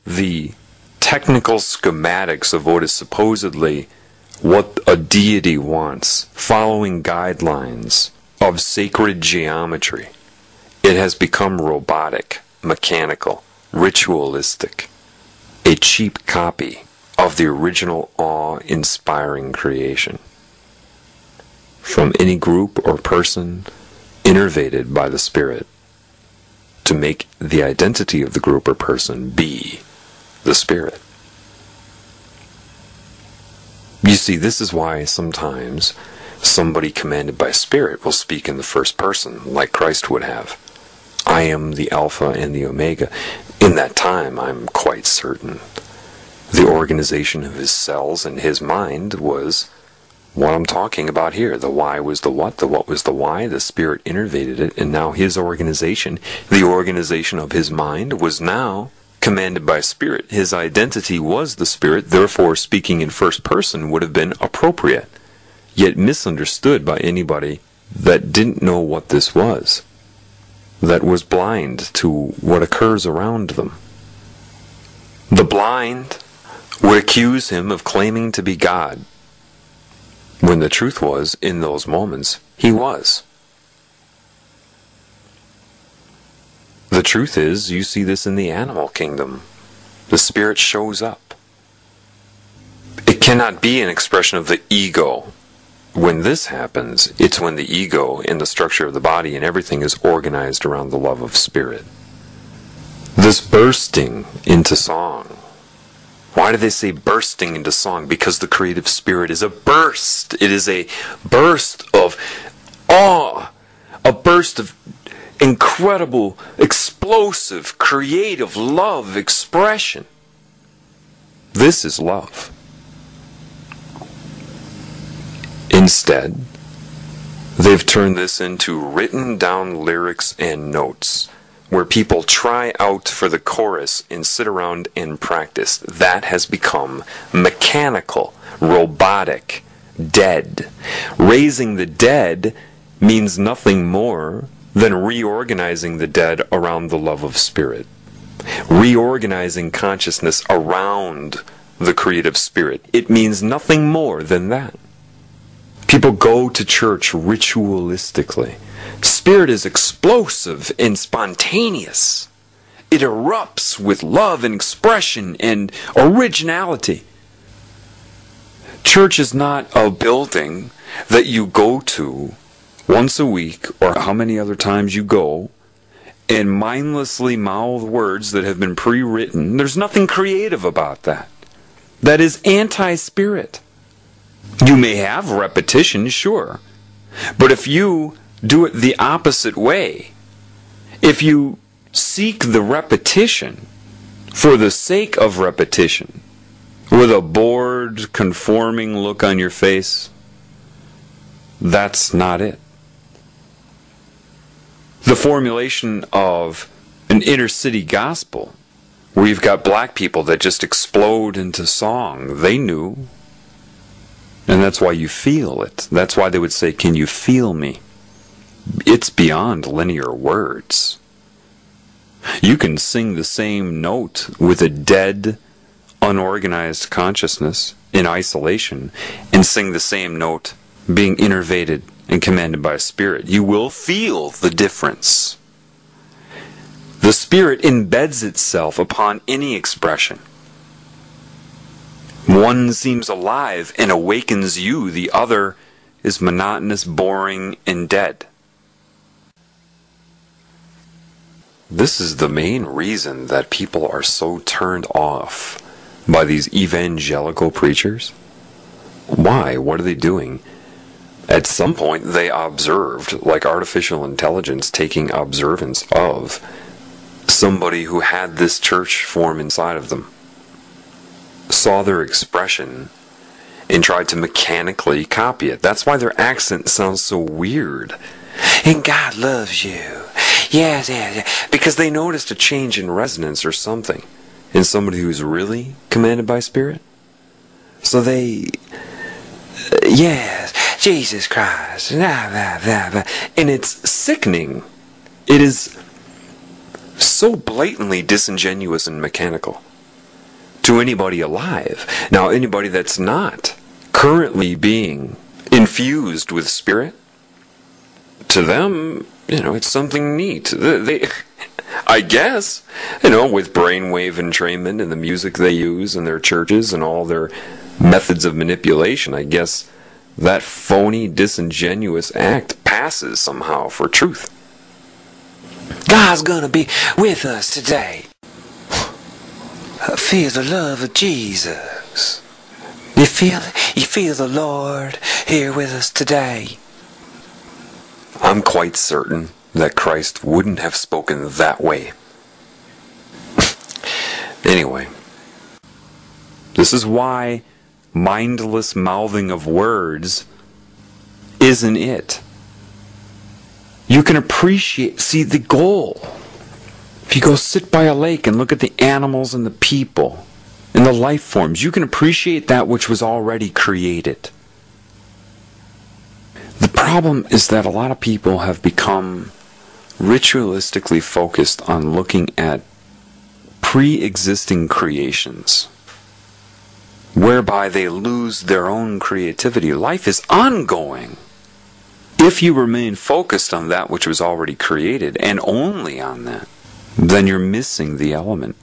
the technical schematics of what is supposedly what a deity wants, following guidelines of sacred geometry. It has become robotic, mechanical, ritualistic, a cheap copy of the original awe-inspiring creation. From any group or person innervated by the Spirit, to make the identity of the group or person be the Spirit. You see, this is why sometimes somebody commanded by Spirit will speak in the first person, like Christ would have. I am the Alpha and the Omega. In that time, I'm quite certain the organization of his cells and his mind was what I'm talking about here. The why was the what was the why, the Spirit innervated it, and now his organization, the organization of his mind, was now commanded by Spirit. His identity was the Spirit, therefore speaking in first person would have been appropriate, yet misunderstood by anybody that didn't know what this was, that was blind to what occurs around them. The blind would accuse him of claiming to be God, when the truth was, in those moments, he was. The truth is, you see this in the animal kingdom. The Spirit shows up. It cannot be an expression of the ego. When this happens, it's when the ego and the structure of the body and everything is organized around the love of Spirit. This bursting into song. Why do they say bursting into song? Because the creative Spirit is a burst. It is a burst of awe, a burst of incredible, explosive, creative love expression. This is love. Instead, they've turned this into written down lyrics and notes, where people try out for the chorus and sit around and practice. That has become mechanical, robotic, dead. Raising the dead means nothing more than reorganizing the dead around the love of Spirit. Reorganizing consciousness around the creative Spirit. It means nothing more than that. People go to church ritualistically. Spirit is explosive and spontaneous. It erupts with love and expression and originality. Church is not a building that you go to once a week, or how many other times you go, and mindlessly mouth words that have been pre-written. There's nothing creative about that. That is anti-Spirit. You may have repetition, sure, but if you do it the opposite way, if you seek the repetition for the sake of repetition, with a bored, conforming look on your face, that's not it. The formulation of an inner city gospel, where you've got black people that just explode into song, they knew. And that's why you feel it. That's why they would say, "Can you feel me?" It's beyond linear words. You can sing the same note with a dead, unorganized consciousness in isolation, and sing the same note being innervated and commanded by a Spirit. You will feel the difference. The Spirit embeds itself upon any expression. One seems alive and awakens you. The other is monotonous, boring, and dead. This is the main reason that people are so turned off by these evangelical preachers. Why? What are they doing? At some point they observed, like artificial intelligence taking observance of somebody who had this church form inside of them, saw their expression and tried to mechanically copy it. That's why their accent sounds so weird. And God loves you. Yes, yes, yes. Because they noticed a change in resonance or something in somebody who's really commanded by Spirit. So they, yes, Jesus Christ. And it's sickening. It is so blatantly disingenuous and mechanical. to anybody alive. Now, anybody that's not currently being infused with spirit, to them, it's something neat. I guess, with brainwave entrainment and the music they use in their churches and all their methods of manipulation, I guess that phony, disingenuous act passes somehow for truth. God's gonna be with us today. Feel the love of Jesus. You feel the Lord here with us today. I'm quite certain that Christ wouldn't have spoken that way. Anyway, this is why mindless mouthing of words isn't it. You can see the goal. If you go sit by a lake and look at the animals and the people and the life forms, you can appreciate that which was already created. The problem is that a lot of people have become ritualistically focused on looking at pre-existing creations, whereby they lose their own creativity. Life is ongoing. If you remain focused on that which was already created, and only on that, then you're missing the element.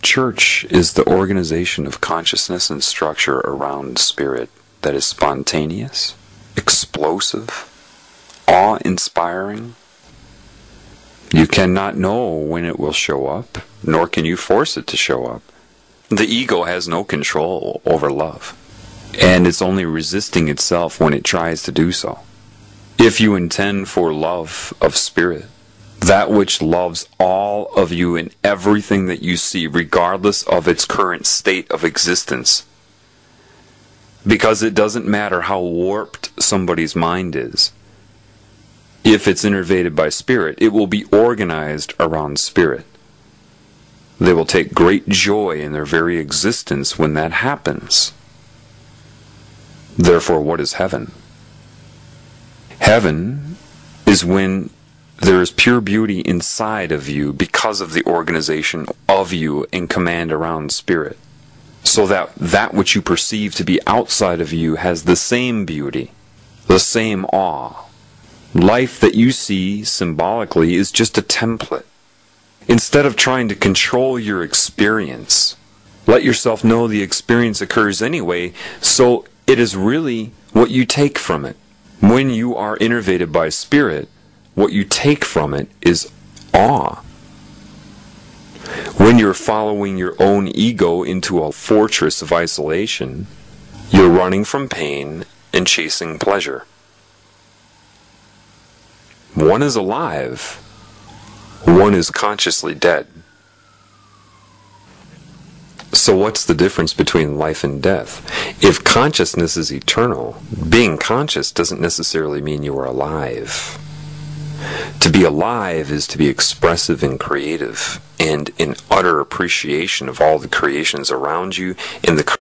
Church is the organization of consciousness and structure around spirit that is spontaneous, explosive, awe-inspiring. You cannot know when it will show up, nor can you force it to show up. The ego has no control over love, and it's only resisting itself when it tries to do so. If you intend for love of spirit, that which loves all of you in everything that you see, regardless of its current state of existence, because it doesn't matter how warped somebody's mind is. If it's innervated by spirit, it will be organized around spirit. They will take great joy in their very existence when that happens. Therefore, what is heaven? Heaven is when there is pure beauty inside of you because of the organization of you in command around spirit. So that which you perceive to be outside of you has the same beauty, the same awe. Life that you see symbolically is just a template. Instead of trying to control your experience, let yourself know the experience occurs anyway, so it is really what you take from it. When you are innervated by spirit, what you take from it is awe. When you're following your own ego into a fortress of isolation, you're running from pain and chasing pleasure. One is alive, one is consciously dead. So what's the difference between life and death? If consciousness is eternal, being conscious doesn't necessarily mean you are alive. To be alive is to be expressive and creative, and in utter appreciation of all the creations around you and the